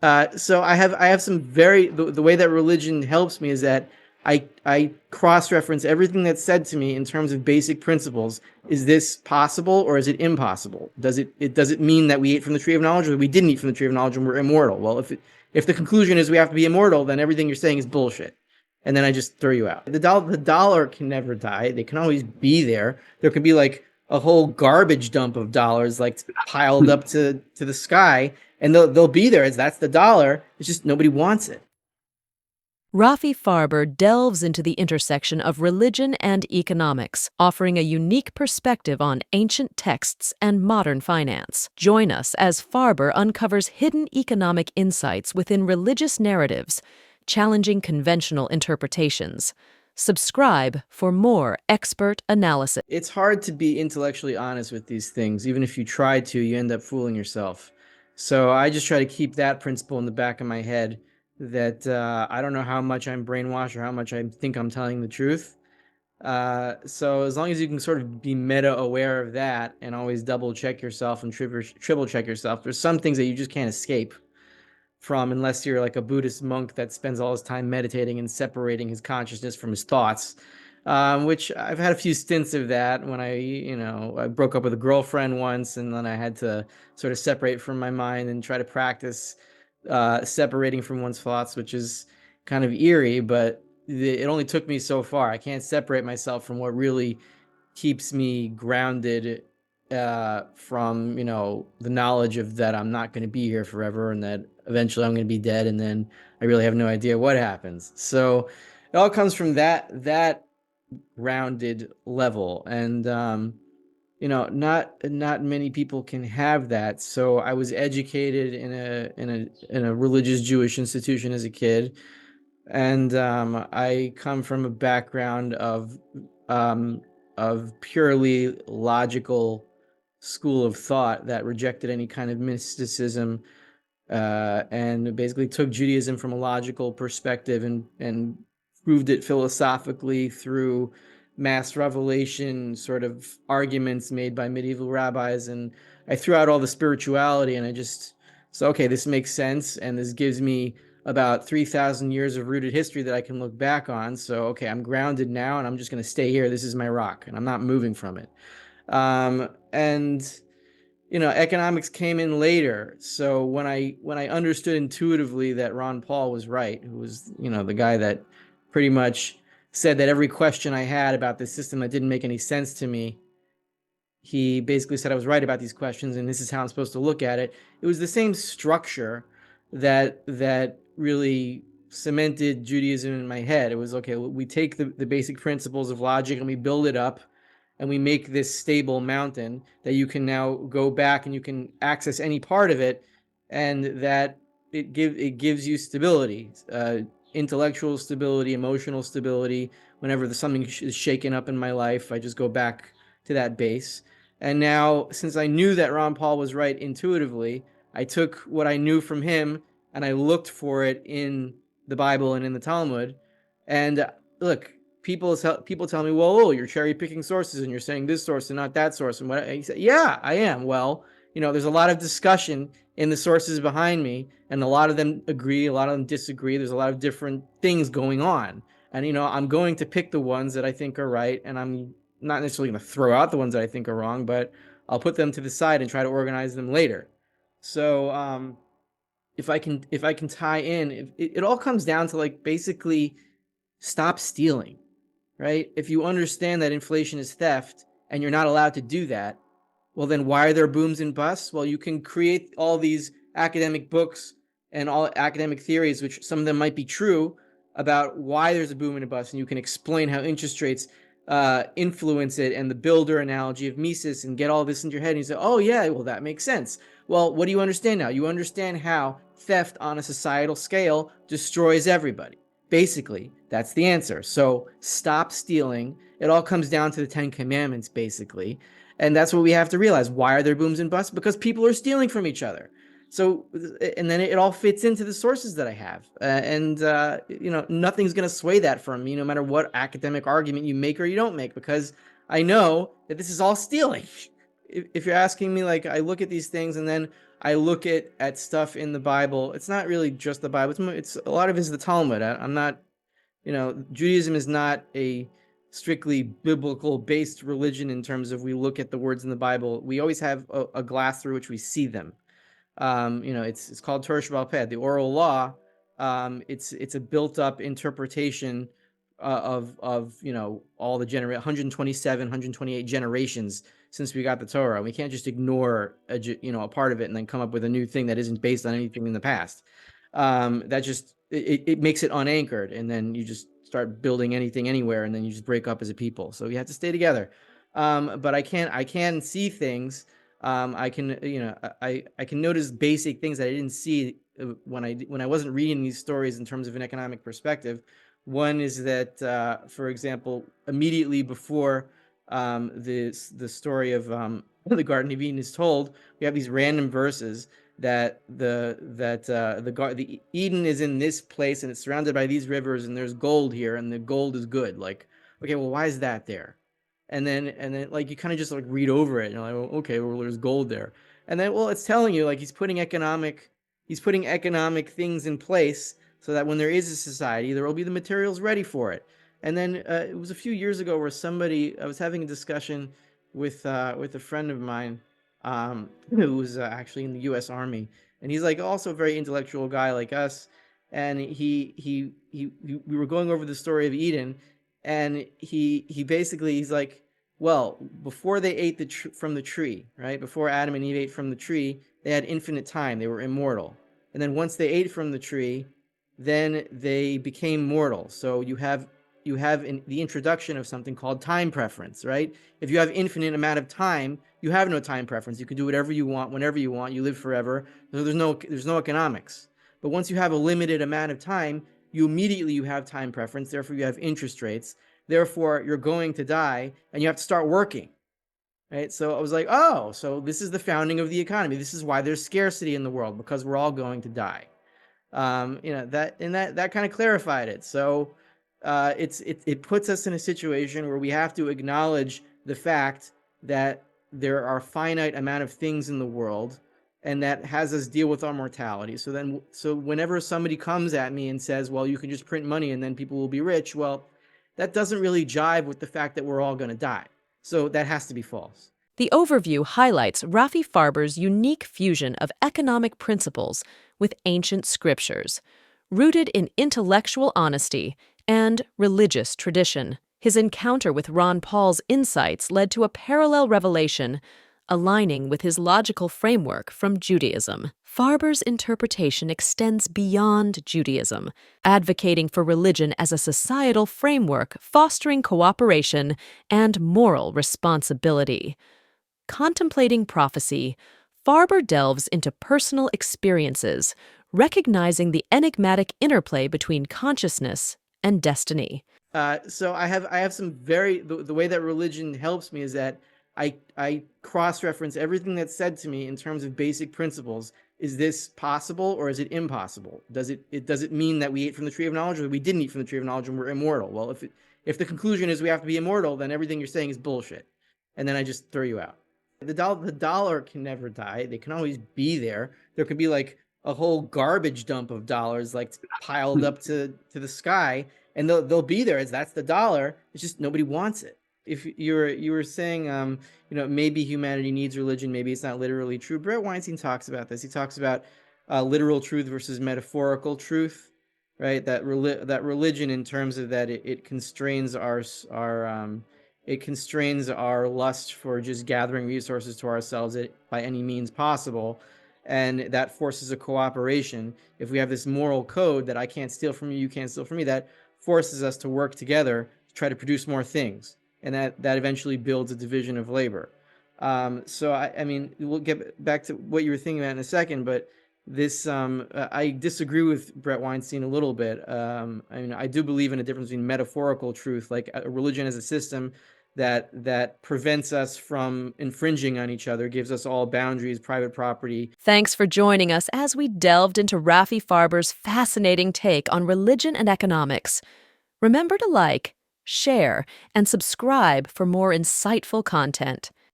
So I have some very the way that religion helps me is that I cross-reference everything that's said to me in terms of basic principles. Is this possible or is it impossible? Does it mean that we ate from the tree of knowledge or we didn't eat from the tree of knowledge and we're immortal? Well, if the conclusion is we have to be immortal, then everything you're saying is bullshit. And then I just throw you out. The dollar can never die. They can always be there. There could be like a whole garbage dump of dollars like piled up to the sky, and they'll be there. That's the dollar. It's just nobody wants it. Rafi Farber delves into the intersection of religion and economics, offering a unique perspective on ancient texts and modern finance. Join us as Farber uncovers hidden economic insights within religious narratives, challenging conventional interpretations. Subscribe for more expert analysis. It's hard to be intellectually honest with these things. Even if you try to, you end up fooling yourself. So I just try to keep that principle in the back of my head that I don't know how much I'm brainwashed or how much I think I'm telling the truth. So as long as you can sort of be meta aware of that and always double check yourself and triple check yourself, there's some things that you just can't escape from unless you're like a Buddhist monk that spends all his time meditating and separating his consciousness from his thoughts. Which I've had a few stints of that when I broke up with a girlfriend once, and then I had to sort of separate from my mind and try to practice separating from one's thoughts, which is kind of eerie, but it only took me so far. I can't separate myself from what really keeps me grounded from the knowledge of that I'm not going to be here forever and that eventually I'm going to be dead, and then I really have no idea what happens. So it all comes from that grounded level, and not many people can have that. So I was educated in a religious Jewish institution as a kid, and I come from a background of purely logical school of thought that rejected any kind of mysticism, and basically took Judaism from a logical perspective and proved it philosophically through mass revelation sort of arguments made by medieval rabbis. And I threw out all the spirituality and I just so okay, this makes sense, and this gives me about 3,000 years of rooted history that I can look back on. So okay, I'm grounded now and I'm just going to stay here. This is my rock and I'm not moving from it. And economics came in later. So when I understood intuitively that Ron Paul was right, who was, the guy that pretty much said that every question I had about this system that didn't make any sense to me, he basically said I was right about these questions and this is how I'm supposed to look at it. It was the same structure that really cemented Judaism in my head. It was okay, we take the basic principles of logic and we build it up and we make this stable mountain that you can now go back and you can access any part of it, and that it gives you stability, intellectual stability, emotional stability. Whenever something is shaken up in my life, I just go back to that base. And now, since I knew that Ron Paul was right intuitively, I took what I knew from him and I looked for it in the Bible and in the Talmud. And look, people tell me, well, oh, you're cherry picking sources and you're saying this source and not that source. And what I say, yeah, I am. Well, there's a lot of discussion in the sources behind me, and a lot of them agree, a lot of them disagree. There's a lot of different things going on. And, I'm going to pick the ones that I think are right, and I'm not necessarily going to throw out the ones that I think are wrong, but I'll put them to the side and try to organize them later. So, if I can tie in, it all comes down to like basically stop stealing, right? If you understand that inflation is theft and you're not allowed to do that, well, then why are there booms and busts? Well, you can create all these academic books and all academic theories, which some of them might be true, about why there's a boom and a bust, and you can explain how interest rates influence it, and the builder analogy of Mises, and get all this into your head, and you say, oh yeah, well, that makes sense. Well, what do you understand now? You understand how theft on a societal scale destroys everybody. Basically, that's the answer. So stop stealing. It all comes down to the 10 Commandments, basically. And that's what we have to realize. Why are there booms and busts? Because people are stealing from each other. So, and then it all fits into the sources that I have. Nothing's going to sway that from me, no matter what academic argument you make or you don't make, because I know that this is all stealing. if you're asking me, like, I look at these things and then I look at stuff in the Bible. It's not really just the Bible. It's a lot of it is the Talmud. I'm not, Judaism is not a strictly biblical based religion in terms of we look at the words in the Bible. We always have a glass through which we see them. It's called Torah Sheba'al Peh, the oral law. It's a built up interpretation of all the 127, 128 generations since we got the Torah. We can't just ignore a part of it and then come up with a new thing that isn't based on anything in the past. That just it makes it unanchored, and then you just start building anything anywhere, and then you just break up as a people. So you have to stay together. But I can see things. I can I can notice basic things that I didn't see when I wasn't reading these stories in terms of an economic perspective. One is that, for example, immediately before the story of the Garden of Eden is told, we have these random verses that the Eden is in this place and it's surrounded by these rivers and there's gold here and the gold is good. Like, okay, well, why is that there? And then like you kind of just like read over it and you're like, well, okay, well, there's gold there. And then, well, it's telling you like he's putting economic things in place so that when there is a society, there will be the materials ready for it. And then it was a few years ago where I was having a discussion with a friend of mine who was actually in the U.S. Army, and he's like also a very intellectual guy like us. And we were going over the story of Eden, and he's like, well, before they ate from the tree, right? Before Adam and Eve ate from the tree, they had infinite time. They were immortal. And then once they ate from the tree, then they became mortal. So you have the introduction of something called time preference, right? If you have infinite amount of time, you have no time preference. You can do whatever you want, whenever you want. You live forever. So there's no economics. But once you have a limited amount of time, you have time preference. Therefore, you have interest rates. Therefore, you're going to die, and you have to start working, right? So I was like, oh, so this is the founding of the economy. This is why there's scarcity in the world, because we're all going to die. That kind of clarified it. So it puts us in a situation where we have to acknowledge the fact that there are a finite amount of things in the world, and that has us deal with our mortality. So whenever somebody comes at me and says, well, you can just print money and then people will be rich, well, that doesn't really jive with the fact that we're all going to die. So that has to be false. The overview highlights Rafi Farber's unique fusion of economic principles with ancient scriptures, rooted in intellectual honesty and religious tradition. His encounter with Ron Paul's insights led to a parallel revelation, aligning with his logical framework from Judaism. Farber's interpretation extends beyond Judaism, advocating for religion as a societal framework fostering cooperation and moral responsibility. Contemplating prophecy, Farber delves into personal experiences, recognizing the enigmatic interplay between consciousness and destiny. So I have some the way that religion helps me is that I cross-reference everything that's said to me in terms of basic principles. Is this possible or is it impossible? Does it mean that we ate from the tree of knowledge, or that we didn't eat from the tree of knowledge and we're immortal? Well, if the conclusion is we have to be immortal, then everything you're saying is bullshit, and then I just throw you out. The dollar can never die. They can always be there. There could be like a whole garbage dump of dollars like piled up to the sky, and they'll be there. That's the dollar. It's just nobody wants it. If you were saying maybe humanity needs religion, maybe it's not literally true. Brett Weinstein talks about this. He talks about literal truth versus metaphorical truth, right? That religion, in terms of that, it constrains it constrains our lust for just gathering resources to ourselves by any means possible, and that forces a cooperation. If we have this moral code that I can't steal from you, you can't steal from me, that forces us to work together to try to produce more things. And that eventually builds a division of labor. So I mean, we'll get back to what you were thinking about in a second, but this I disagree with Brett Weinstein a little bit. I mean, I do believe in a difference between metaphorical truth, like a religion as a system that prevents us from infringing on each other, gives us all boundaries, private property. Thanks for joining us as we delved into Rafi Farber's fascinating take on religion and economics. Remember to like, share, and subscribe for more insightful content.